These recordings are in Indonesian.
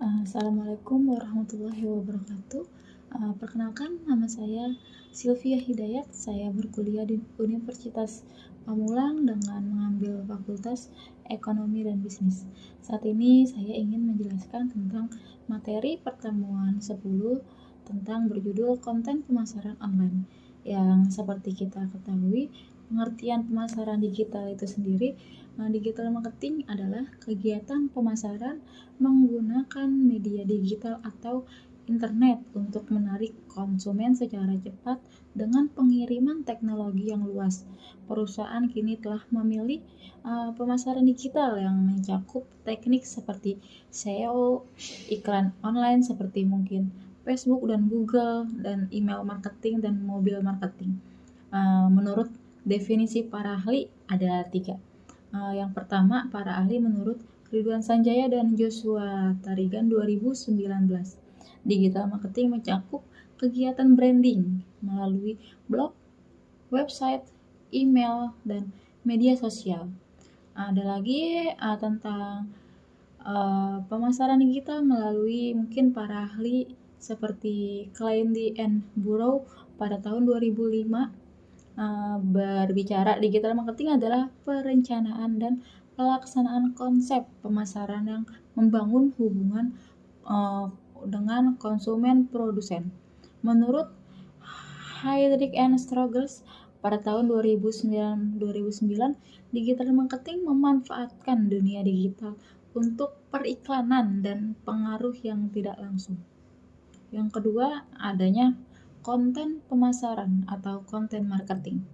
Assalamualaikum warahmatullahi wabarakatuh. Perkenalkan, nama saya Sylvia Hidayat. Saya berkuliah di Universitas Pamulang dengan mengambil Fakultas Ekonomi dan Bisnis. Saat ini saya ingin menjelaskan tentang materi pertemuan 10 tentang berjudul konten pemasaran online. Yang seperti kita ketahui, pengertian pemasaran digital itu sendiri, digital marketing adalah kegiatan pemasaran menggunakan media digital atau internet untuk menarik konsumen secara cepat dengan pengiriman teknologi yang luas. Perusahaan kini telah memilih pemasaran digital yang mencakup teknik seperti SEO, iklan online seperti mungkin Facebook dan Google, dan email marketing dan mobile marketing. Menurut definisi para ahli ada 3. Yang pertama, para ahli menurut Ridwan Sanjaya dan Joshua Tarigan 2019. Digital marketing mencakup kegiatan branding melalui blog, website, email, dan media sosial. Ada lagi tentang pemasaran digital melalui mungkin para ahli seperti Klein and Burrow pada tahun 2005 berbicara digital marketing adalah perencanaan dan pelaksanaan konsep pemasaran yang membangun hubungan dengan konsumen produsen. Menurut Heydrich and Struggles pada tahun 2009, digital marketing memanfaatkan dunia digital untuk periklanan dan pengaruh yang tidak langsung. Yang kedua, adanya konten pemasaran atau konten marketing.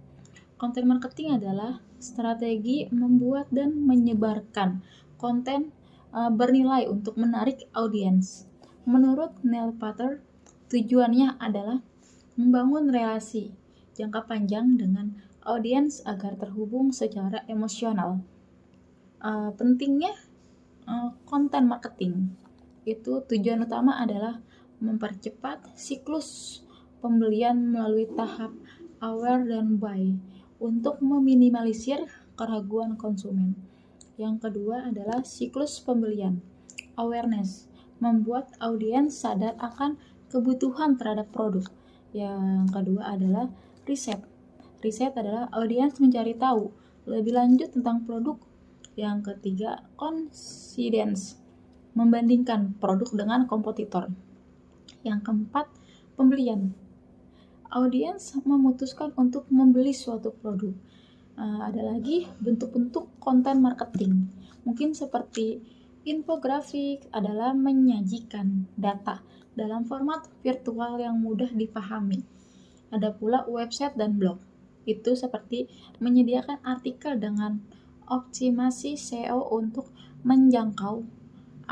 Konten marketing adalah strategi membuat dan menyebarkan konten bernilai untuk menarik audiens. Menurut Neil Patel, tujuannya adalah membangun relasi jangka panjang dengan audiens agar terhubung secara emosional. Pentingnya konten marketing itu tujuan utama adalah mempercepat siklus pembelian melalui tahap aware dan buy untuk meminimalisir keraguan konsumen. Yang kedua adalah siklus pembelian, awareness, membuat audiens sadar akan kebutuhan terhadap produk. Yang kedua adalah riset. Riset adalah audiens mencari tahu lebih lanjut tentang produk. Yang ketiga, confidence, membandingkan produk dengan kompetitor. Yang keempat, pembelian. Audiens memutuskan untuk membeli suatu produk. Ada lagi bentuk-bentuk konten marketing. Mungkin seperti infografik adalah menyajikan data dalam format virtual yang mudah dipahami. Ada pula website dan blog. Itu seperti menyediakan artikel dengan optimasi SEO untuk menjangkau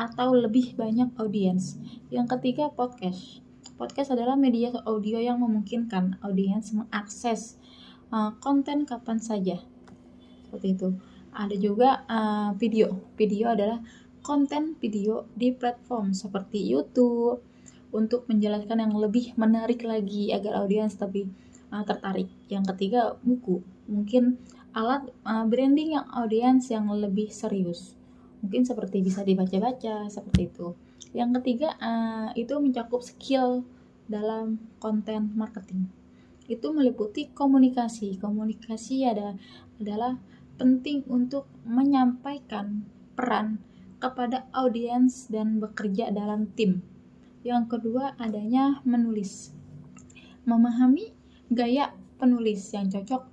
atau lebih banyak audiens. Yang ketiga, podcast. Podcast adalah media audio yang memungkinkan audiens mengakses konten kapan saja. Seperti itu. Ada juga video. Video adalah konten video di platform seperti YouTube untuk menjelaskan yang lebih menarik lagi agar audiens lebih tertarik. Yang ketiga, buku. Mungkin alat branding yang audiens yang lebih serius. Mungkin seperti bisa dibaca-baca, seperti itu. Yang ketiga, itu mencakup skill dalam konten marketing. Itu meliputi komunikasi. Komunikasi adalah penting untuk menyampaikan peran kepada audiens dan bekerja dalam tim. Yang kedua, adanya menulis. Memahami gaya penulis yang cocok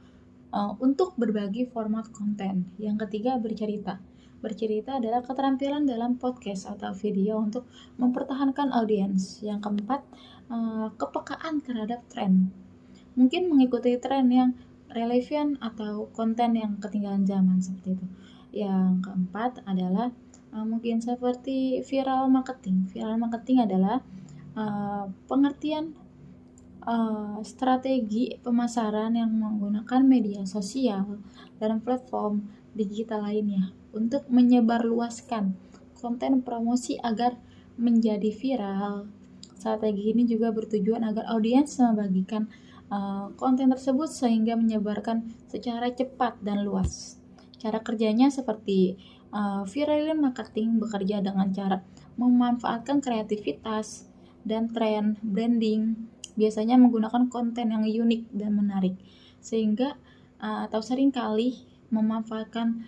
untuk berbagi format konten. Yang ketiga, bercerita. Bercerita adalah keterampilan dalam podcast atau video untuk mempertahankan audiens. Yang keempat, kepekaan terhadap tren. Mungkin mengikuti tren yang relevan atau konten yang ketinggalan zaman, seperti itu. Yang keempat adalah mungkin seperti viral marketing. Viral marketing adalah pengertian strategi pemasaran yang menggunakan media sosial dan platform digital lainnya untuk menyebarluaskan konten promosi agar menjadi viral. Strategi ini juga bertujuan agar audiens membagikan konten tersebut sehingga menyebarkan secara cepat dan luas. Cara kerjanya seperti Viral marketing bekerja dengan cara memanfaatkan kreativitas dan tren branding, biasanya menggunakan konten yang unik dan menarik, sehingga atau seringkali memanfaatkan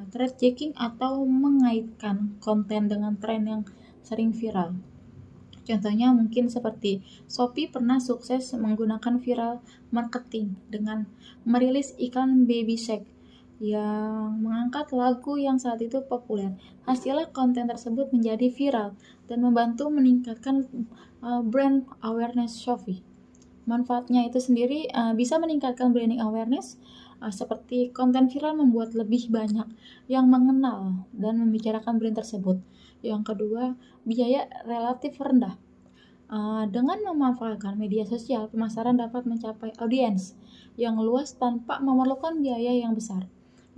trend checking atau mengaitkan konten dengan tren yang sering viral. Contohnya mungkin seperti Shopee pernah sukses menggunakan viral marketing dengan merilis iklan Baby Shark yang mengangkat lagu yang saat itu populer. Hasilnya konten tersebut menjadi viral dan membantu meningkatkan brand awareness Shopee. Manfaatnya itu sendiri bisa meningkatkan branding awareness, seperti konten viral membuat lebih banyak yang mengenal dan membicarakan brand tersebut. Yang kedua, biaya relatif rendah. Dengan memanfaatkan media sosial, pemasaran dapat mencapai audiens yang luas tanpa memerlukan biaya yang besar.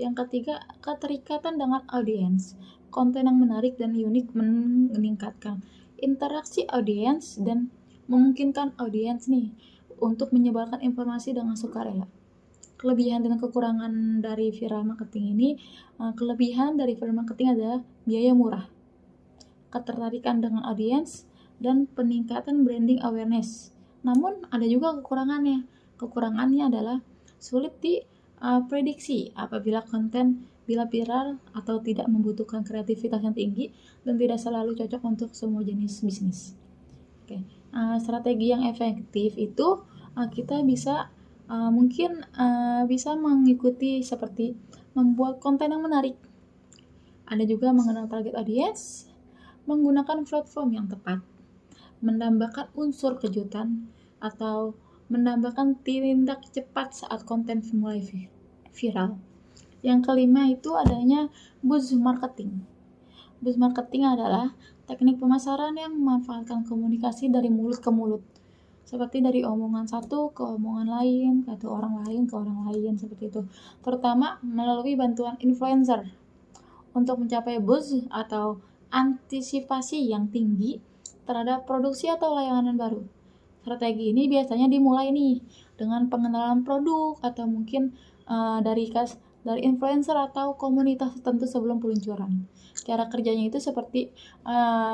Yang ketiga, keterikatan dengan audiens. Konten yang menarik dan unik meningkatkan interaksi audiens dan memungkinkan audiens nih untuk menyebarkan informasi dengan sukarela. Kelebihan dan kekurangan dari viral marketing ini, kelebihan dari viral marketing adalah biaya murah, ketertarikan dengan audiens, dan peningkatan branding awareness. Namun ada juga kekurangannya. Kekurangannya adalah sulit diprediksi apabila konten bila viral atau tidak membutuhkan kreativitas yang tinggi dan tidak selalu cocok untuk semua jenis bisnis. Oke, strategi yang efektif itu kita bisa mungkin bisa mengikuti seperti membuat konten yang menarik. Ada juga mengenal target audience, menggunakan platform yang tepat, menambahkan unsur kejutan, atau menambahkan tindak cepat saat konten mulai viral. Yang kelima itu adanya buzz marketing. Buzz marketing adalah teknik pemasaran yang memanfaatkan komunikasi dari mulut ke mulut, seperti dari omongan satu ke omongan lain, atau orang lain ke orang lain, seperti itu. Terutama melalui bantuan influencer. Untuk mencapai buzz atau antisipasi yang tinggi terhadap produksi atau layanan baru. Strategi ini biasanya dimulai nih dengan pengenalan produk atau mungkin dari influencer atau komunitas tertentu sebelum peluncuran. Cara kerjanya itu seperti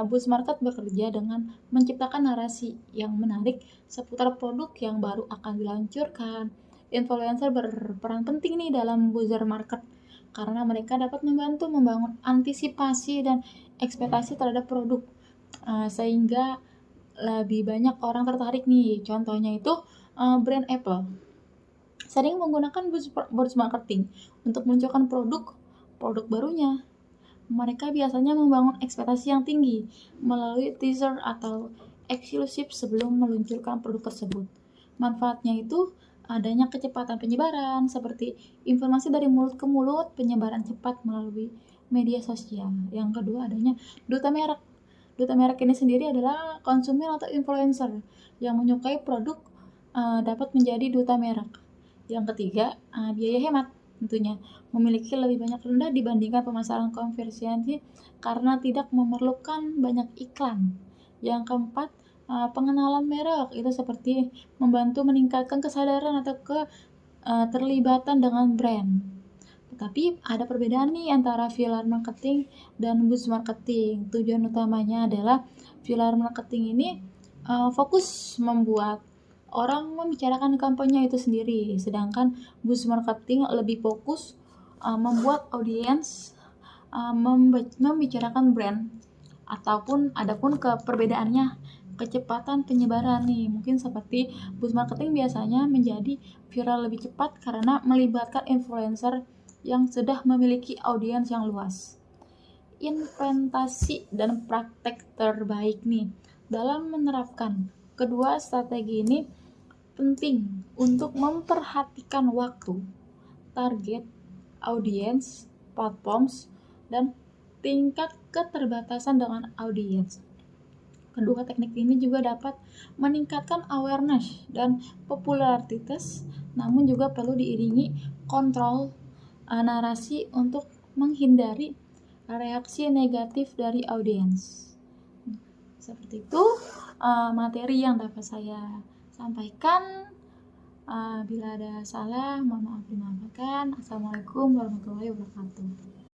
buzz market bekerja dengan menciptakan narasi yang menarik seputar produk yang baru akan diluncurkan. Influencer berperan penting nih dalam buzzer market karena mereka dapat membantu membangun antisipasi dan ekspektasi terhadap produk, sehingga lebih banyak orang tertarik nih. Contohnya itu brand Apple sering menggunakan buzz marketing untuk meluncurkan produk barunya. Mereka biasanya membangun ekspektasi yang tinggi melalui teaser atau eksklusif sebelum meluncurkan produk tersebut. Manfaatnya itu adanya kecepatan penyebaran, seperti informasi dari mulut ke mulut, penyebaran cepat melalui media sosial. Yang kedua adanya duta merek. Duta merek ini sendiri adalah konsumen atau influencer yang menyukai produk dapat menjadi duta merek. Yang ketiga, biaya hemat tentunya memiliki lebih banyak rendah dibandingkan pemasaran konvensional karena tidak memerlukan banyak iklan. Yang keempat, pengenalan merek itu seperti membantu meningkatkan kesadaran atau terlibatan dengan brand. Tetapi ada perbedaan nih antara viral marketing dan buzz marketing. Tujuan utamanya adalah viral marketing ini fokus membuat orang membicarakan kampanye itu sendiri, sedangkan buzz marketing lebih fokus membuat audiens membicarakan brand. Adapun perbedaannya kecepatan penyebaran nih, mungkin seperti buzz marketing biasanya menjadi viral lebih cepat karena melibatkan influencer yang sudah memiliki audiens yang luas. Implementasi dan praktek terbaik nih dalam menerapkan kedua strategi ini penting untuk memperhatikan waktu, target, audiens, platforms, dan tingkat keterbatasan dengan audiens. Kedua teknik ini juga dapat meningkatkan awareness dan popularitas, namun juga perlu diiringi kontrol narasi untuk menghindari reaksi negatif dari audiens. Seperti itu materi yang dapat saya sampaikan. Bila ada salah, mohon maaf dimaafkan. Assalamualaikum warahmatullahi wabarakatuh.